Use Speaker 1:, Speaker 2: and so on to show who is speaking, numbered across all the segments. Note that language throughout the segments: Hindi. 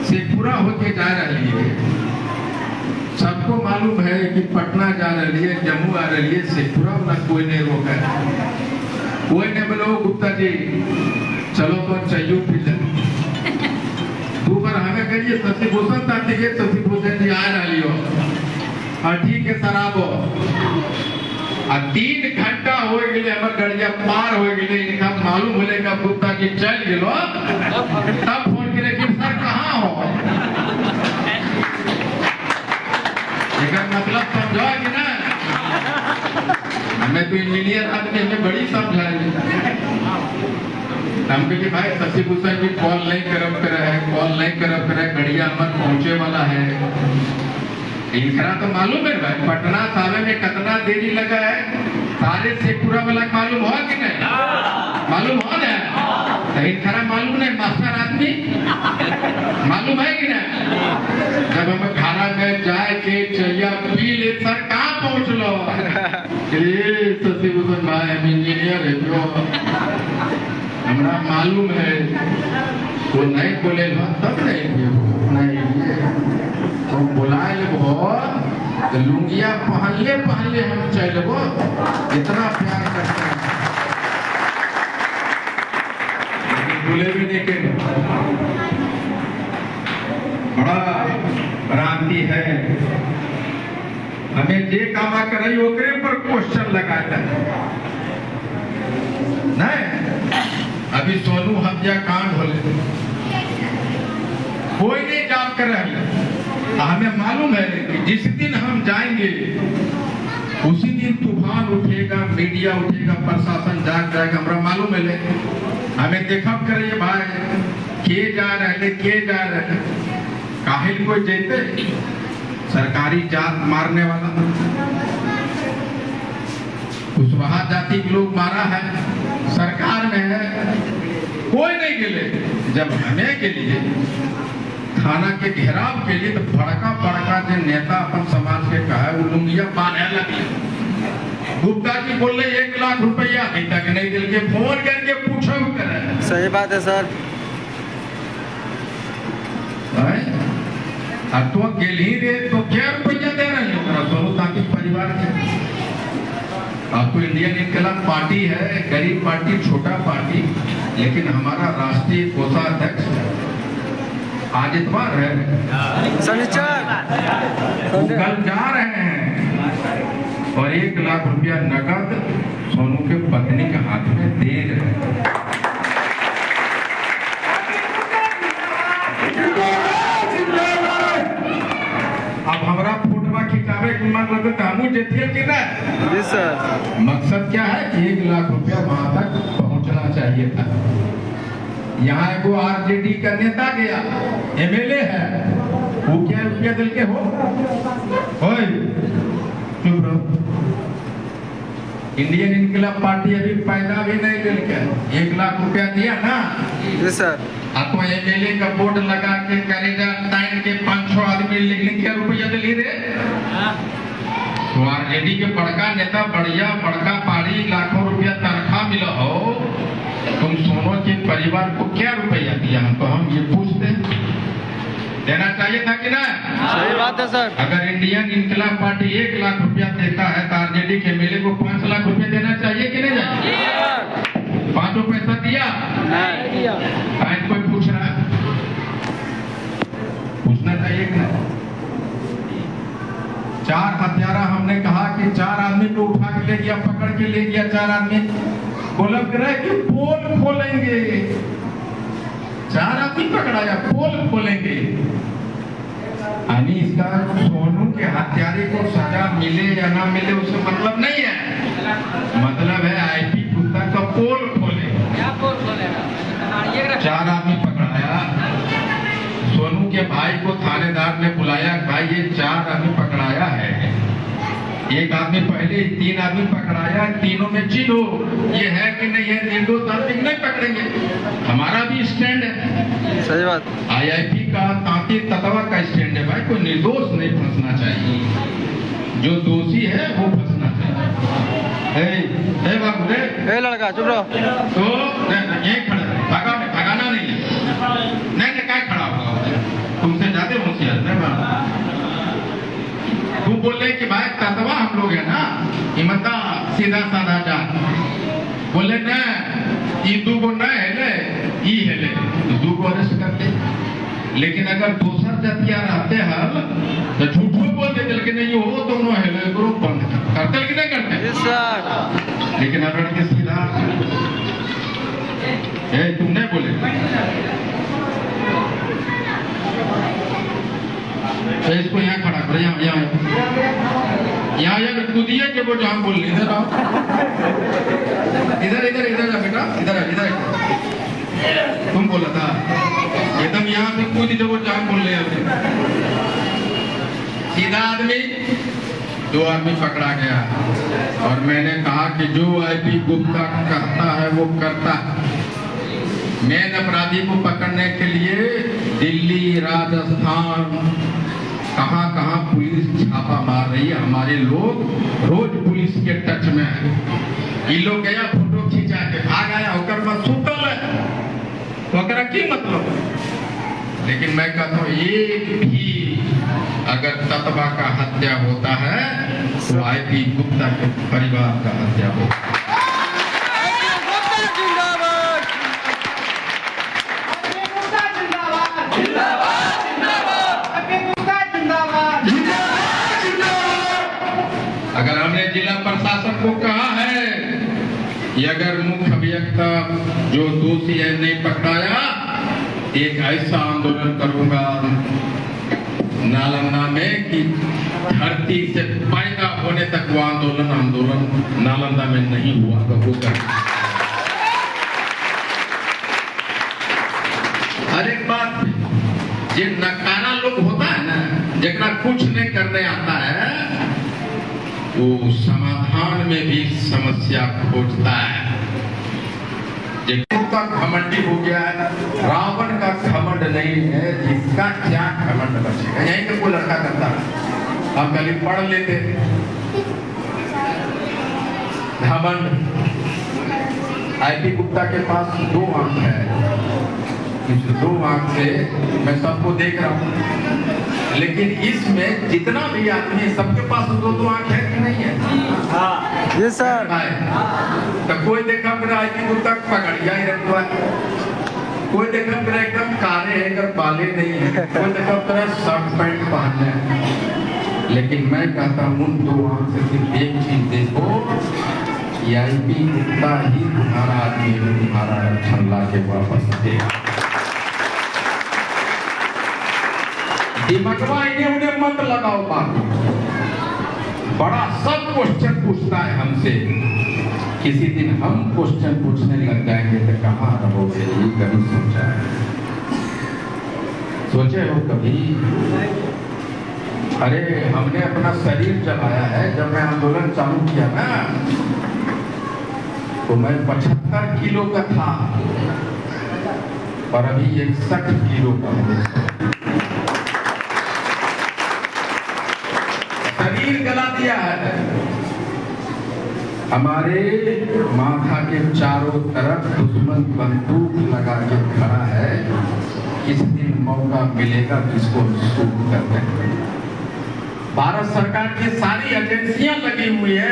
Speaker 1: शेखपुरा होके जा रही है। सबको मालूम है कि पटना जा रही है, जम्मू आ रही है, शेखपुरा वाला कोई नहीं रोका है। कोई नहीं बोलो गुप्ता जी चलो तो चाहिए फिर दो बार हमें करिए शशिभूषण ताती है, शशिभूषण जी आ रही हो और ठीक है सर आबो। 3 घंटा हो गए हमर गड़िया पार हो गए, इनका मालूम होले का गुप्ता जी चल गेलो, तब फोन करे कि सर कहाँ हो। इसका मतलब समझा कि ना, हमें तो इंजीनियर आदमी हमें बड़ी समझाएगी। हम कहे भाई शशिभूषण जी कॉल नहीं करब करे है, कॉल नहीं करब करे, गड़िया हमर पहुंचे वाला है। इनकरा तो मालूम है भाई पटना सावे में कितना देरी लगा है, सारे शेखपुरा वाला मालूम हो कि नहीं? मालूम हो ना? तो इनकरा मालूम नहीं, मास्टर आदमी मालूम है कि नहीं? जब हम खाना में जाए के चाहिए पी ले सर कहाँ पहुँच लो, शशिभूषण भाई हम इंजीनियर है जो हमारा मालूम है, वो नहीं बोले तब नहीं तो बुलाए लेबो तो लुंगिया पहले हम चलेबो, इतना प्यार करते हैं लेकिन बोले भी नहीं के बड़ा भ्रांति है। हमें जे कामा करे ओकरे पर क्वेश्चन लगाता है नहीं। अभी सोनू हत्याकांड होले कोई नहीं जांच कर रहे, हमें मालूम है कि जिस दिन हम जाएंगे उसी दिन तूफान उठेगा, मीडिया उठेगा, प्रशासन जाग जाएगा, हमारा मालूम है। हमें देखा करिए भाई के जा रहे काहिल कोई जेते सरकारी जात मारने वाला कुशवाहा जाति के लोग मारा है, सरकार में है, कोई नहीं गिले। जब हमें के लिए थाना के घेराव के लिए तो बड़का जो नेता अपन समाज के कहा वो लुंगिया बांधे लगे। गुप्ता जी बोल रहे 1 लाख रुपया अभी तक नहीं दिल के, फोन करके पूछो करे।
Speaker 2: सही बात है सर।
Speaker 1: अब तो गेल ही रे तो क्या रुपया दे रहे हो सोनू ताती परिवार के। अब तो इंडियन इनकलाब पार्टी है, गरीब पार्टी, छोटा पार्टी, लेकिन हमारा राष्ट्रीय कोषाध्यक्ष आज इतवार है,
Speaker 2: शनिचर
Speaker 1: कल जा रहे हैं और 1 लाख रुपया नगद सोनू के पत्नी के हाथ में दे रहे हैं। अब हमारा फोटो खिंचावे के मन लगे तो हमू जेतिए कि ना?
Speaker 2: जी सर।
Speaker 1: मकसद क्या है कि 1 लाख रुपया वहां तक पहुंचना चाहिए था। यहाँ एगो आरजेडी का नेता गया, एमएलए है, वो क्या रुपया दिल के हो? चुप रहो। इंडियन इनकलाब पार्टी अभी पैदा भी नहीं दिल के 1 लाख रुपया दिया ना?
Speaker 2: जी सर।
Speaker 1: आपको एमएलए का बोर्ड लगा के करेगा टाइम के 5-6 आदमी लिख क्या रुपया दिली रे? तो आरजेडी के बड़का नेता बढ़िया बड़का पारी लाखों रुपया तनख्वाह मिला हो, तुम सोनू के परिवार को क्या रुपया दिया? तो हम ये पूछते देना चाहिए था कि ना?
Speaker 2: सही बात है सर।
Speaker 1: अगर इंडियन इनकलाब पार्टी 1 लाख रुपया देता है तो आरजेडी के एमएलए को 5 लाख रुपया देना चाहिए कि नहीं चाहिए? 5 पैसा दिया
Speaker 2: नहीं दिया।
Speaker 1: कोई पूछ रहा है? पूछना चाहिए कि नहीं? 4 हत्यारा हमने कहा कि 4 आदमी को उठा के ले गया, पकड़ के ले गया। 4 आदमी बोल रहे कि पोल खोलेंगे, 4 आदमी पकड़ाया, पोल खोलेंगे। यानी इसका सोनू के हत्यारे को सजा मिले या ना मिले उससे मतलब नहीं है, मतलब है आईपी पुस्तक का पोल खोले। 4 आदमी पकड़ाया, सोनू के भाई को थानेदार ने बुलाया, भाई ये 4 आदमी पकड़ाया है, 1 आदमी पहले 3 आदमी पकड़ाया, तीनों में चिन्हो ये है कि नहीं है, निर्दोष आदमी नहीं पकड़ेंगे। हमारा भी स्टैंड है,
Speaker 2: सही बात।
Speaker 1: आईआईपी का तांती ततवा का स्टैंड है भाई, कोई निर्दोष नहीं फंसना चाहिए, जो दोषी है वो फंसना चाहिए। बाबू रे
Speaker 2: लड़का चुप रहो।
Speaker 1: तो यही खड़ा भागना नहीं है, नहीं क्या खड़ा होगा बोले कि भाई ततवा हम लोग है ना, हिम्मत सीधा साधा जा बोले न ये दू गो न हेले ई हेले तो दू गो अरेस्ट करते। लेकिन अगर दूसर जतिया रहते हल तो झूठो बोल देते, लेकिन नहीं हो दोनों हेले ग्रुप बंद करते कि नहीं करते।
Speaker 2: Yes sir.
Speaker 1: लेकिन अगर के सीधा तुम नहीं बोले तो इसको यहाँ खड़ा करो, यहाँ यहाँ यहाँ कूदिए के वो जहाँ बोल इधर आओ, इधर इधर इधर आ बेटा, इधर इधर तुम बोला था एकदम यहाँ से कूद जब वो जहाँ बोल रहे हैं। सीधा आदमी, दो आदमी पकड़ा गया और मैंने कहा कि जो आईपी गुप्ता करता है वो करता है। मेन अपराधी को पकड़ने के लिए दिल्ली, राजस्थान, कहां कहां पुलिस छापा मार रही है। हमारे लोग रोज पुलिस के टच में है। ये लोग गया फोटो खींचा के भाग आया होकर बस सुतल है वगैरह की मतलब। लेकिन मैं कहता हूँ एक भी अगर ततवा का हत्या होता है तो आईपी गुप्ता के परिवार का हत्या होता है। अगर हमने जिला प्रशासन को कहा है कि अगर मुख्य अभियंता जो दोषी है नहीं पकड़ाया, एक ऐसा आंदोलन करूंगा नालंदा में कि धरती से पैदा होने तक वो आंदोलन नालंदा में नहीं हुआ तो होगा। हर एक बात जो नकारा लोग होता है ना, जरा कुछ नहीं करने आता है वो समाधान में भी समस्या खोजता है। जिसका घमंडी हो गया है, रावण का घमंड नहीं है, जिसका क्या घमंड बचेगा। यही तो कोई लड़का करता है, हम कभी पढ़ लेते घमंड। आईपी गुप्ता के पास 2 आंख है, इस 2 आंख से मैं सबको देख रहा हूँ, लेकिन इसमें जितना भी आदमी है सबके पास 2 आंख है कि नहीं है? हाँ
Speaker 2: यस सर।
Speaker 1: तो कोई देखा मेरा आईपी गुप्ता पगड़िया ही रखता है, कोई देखा मेरा एकदम काले है अगर बाले नहीं है, कोई देखा मेरा शर्ट पैंट पहनना है। लेकिन मैं कहता हूँ उन 2 आंख से सिर्फ एक चीज देखो, आईपी गुप्ता ही तुम्हारा आदमी है, तुम्हारा रक्षण ला के वापस देगा। दिमागवा इन्हें उन्हें मत लगाओ बात। बड़ा सब क्वेश्चन पूछता है हमसे, किसी दिन हम क्वेश्चन पूछने लग जाएंगे तो कहाँ रहोगे? ये कभी सोचा है? सोचे हो कभी? अरे हमने अपना शरीर जलाया है। जब मैं आंदोलन चालू किया ना तो मैं 75 किलो का था और अभी 61 किलो का हूँ। शरीर जला दिया है। हमारे माथा के चारों तरफ दुश्मन बंदूक लगा के खड़ा है। किस दिन मौका मिलेगा किसको शूट करते हैं। भारत सरकार की सारी एजेंसियां लगी हुई है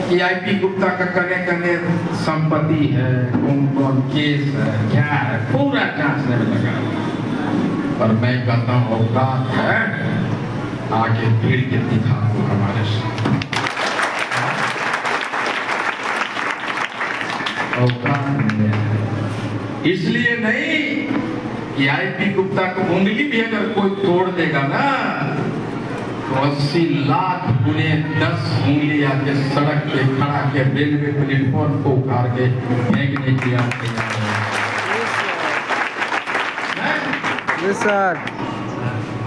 Speaker 1: कि आईपी गुप्ता का कने संपत्ति है, कौन कौन केस है, क्या है, पूरा जांचने में लगा। पर मैं कहता हूँ औकात है, आगे भीड़ के दिखा दो हमारे साथ। इसलिए नहीं कि आईपी गुप्ता को उंगली भी अगर कोई तोड़ देगा ना तो 80 लाख गुने 10 उंगली आके सड़क पे खड़ा के रेलवे प्लेटफॉर्म को उखाड़ के फेंकने की
Speaker 2: सर।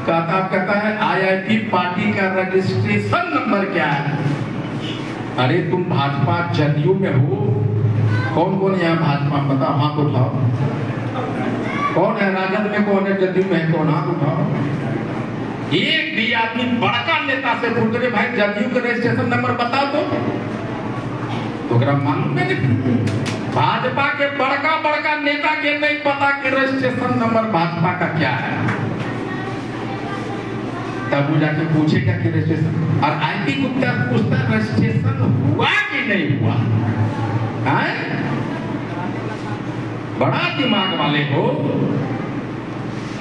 Speaker 1: कहता है आईआईटी पार्टी का रजिस्ट्रेशन नंबर क्या है? अरे तुम भाजपा जदयू में हो। कौन कौन यहाँ भाजपा बताओ, हाथ उठाओ। कौन है राजद में, कौन है जदयू में, कौन? हाथ उठाओ। एक भी आदमी बड़का नेता से पूछ रहे भाई जदयू का रजिस्ट्रेशन नंबर बता दो तो मालूम है। भाजपा के बड़का नेता के नहीं पता कि रजिस्ट्रेशन नंबर भाजपा का क्या है। तब वो जाके पूछेगा कि रजिस्ट्रेशन, और आईपी गुप्ता पूछता रजिस्ट्रेशन हुआ कि नहीं हुआ है? बड़ा दिमाग वाले हो।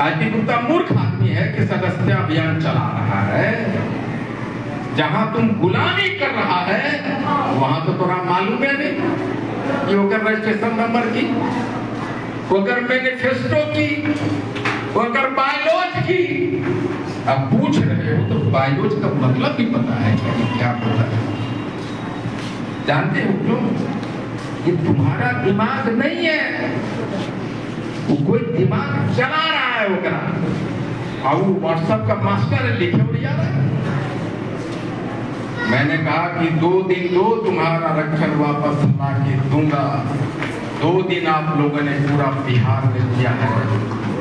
Speaker 1: आईपी गुप्ता मूर्ख आदमी है कि सदस्यता अभियान चला रहा है। जहां तुम गुलामी कर रहा है वहां तो तोरा मालूम है नहीं कि ओकर रजिस्ट्रेशन नंबर की, ओकर मैनिफेस्टो की, ओकर बायोलॉज की। अब पूछ रहे हो तो बायोलॉज का मतलब भी पता है कि क्या होता है? जानते हो क्यों? ये तुम्हारा दिमाग नहीं है, वो कोई दिमाग चला रहा है ओकरा, और वो व्हाट्सएप का मास्टर है, लिखे उड़ जा रहा है। मैंने कहा कि 2 दिन दो, तुम्हारा आरक्षण वापस ला के दूंगा। 2 दिन आप लोगों ने पूरा बिहार में किया है,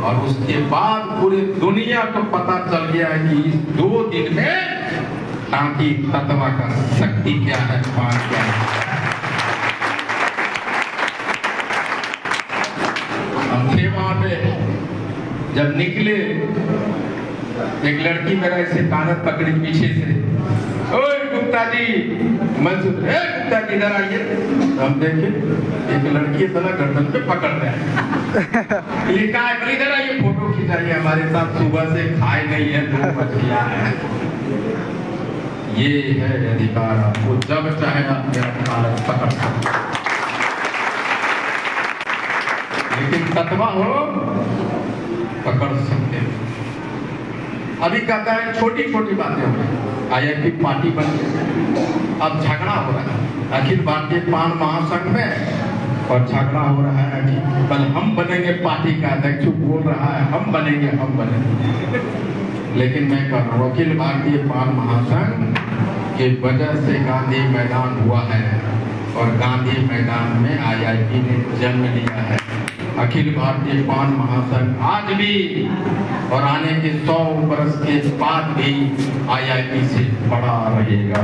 Speaker 1: और उसके बाद पूरी दुनिया को पता चल गया है कि इस 2 दिन में शांति तत्व का शक्ति क्या है, पान क्या है। हम थे वहां पे, जब निकले एक लड़की मेरा ऐसे कानत पकड़ी पीछे से, ओए गुप्ता जी, मंसूर, गुप्ता जी इधर आइए। हम देखे एक लड़की साला गर्दन पे पकड़ रहा है, ये कहा है इधर आइए, फोटो खिंचाइए हमारे साथ, सुबह से खाए नहीं है, 2 बज गया है। ये है अधिकार, आपको जब चाहे आप मेरा कानत पकड़ सकते, लेकिन तत्वा हो पकड़ सकते हो। अभी कहता है छोटी छोटी बातें हो रही, आईआईपी पार्टी बन गई, अब झगड़ा हो रहा है अखिल भारतीय पान महासंघ में, और झगड़ा हो रहा है कि कल हम बनेंगे पार्टी का अध्यक्ष, बोल रहा है हम बनेंगे। लेकिन मैं कह रहा हूँ अखिल भारतीय पान महासंघ के वजह से गांधी मैदान हुआ है, और गांधी मैदान में आईआईपी ने जन्म लिया है। अखिल भारतीय पान महासंघ आज भी और आने के 100 वर्ष के बाद भी आईआईपी से बड़ा रहेगा।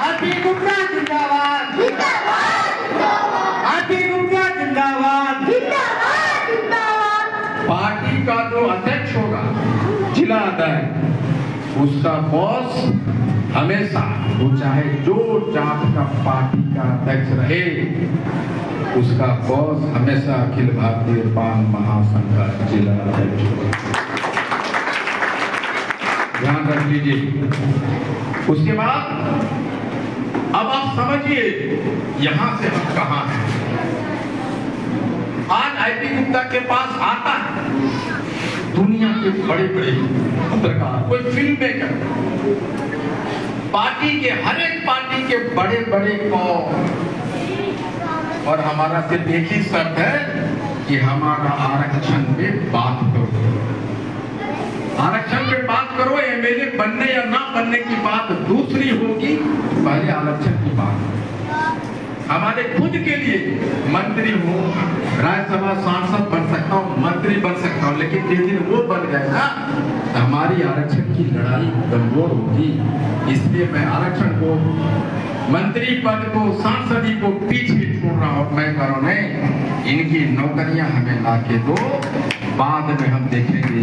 Speaker 3: आईपी गुप्ता जिंदाबाद, आईपी गुप्ता जिंदाबाद,
Speaker 1: पार्टी का जो अध्यक्ष होगा, जिला अध्यक्ष, उसका बॉस हमेशा, वो चाहे जो जात का पार्टी का अध्यक्ष रहे, उसका बॉस हमेशा अखिल भारतीय पान महासंघ का जिला अध्यक्ष होगा। ध्यान रख लीजिए। उसके बाद अब आप समझिए यहां से हम कहां हैं। आज आईपी गुप्ता के पास आता है दुनिया के बड़े बड़े पत्रकार, कोई फिल्म मेकर, पार्टी के, हर एक पार्टी के बड़े बड़े और हमारा सिर्फ एक ही शर्त है कि हमारा आरक्षण पे बात करो, आरक्षण पे बात करो। एमएलए बनने या ना बनने की बात दूसरी होगी, पहले आरक्षण की बात। हमारे खुद के लिए मंत्री हूँ, राज्यसभा सांसद बन सकता हूँ, मंत्री बन सकता हूँ, लेकिन जिस दिन वो बन गए ना, हमारी आरक्षण की लड़ाई कमजोर होगी। इसलिए मैं आरक्षण को, मंत्री पद को, सांसदी को पीछे छोड़ रहा हूँ। मैं कह रहा हूँ नहीं, इनकी नौकरियां हमें ला के दो, बाद में हम देखेंगे।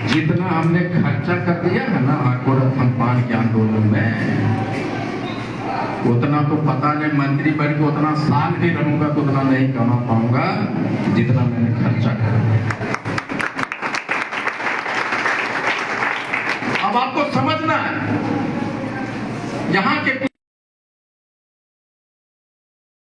Speaker 1: जितना हमने खर्चा कर दिया है ना गोरखपुर पान के आंदोलन में, उतना तो पता नहीं, मंत्री बन के उतना साल भी रहूंगा तो उतना नहीं कमा पाऊंगा जितना मैंने खर्चा कर दिया। अब आपको समझना है यहाँ के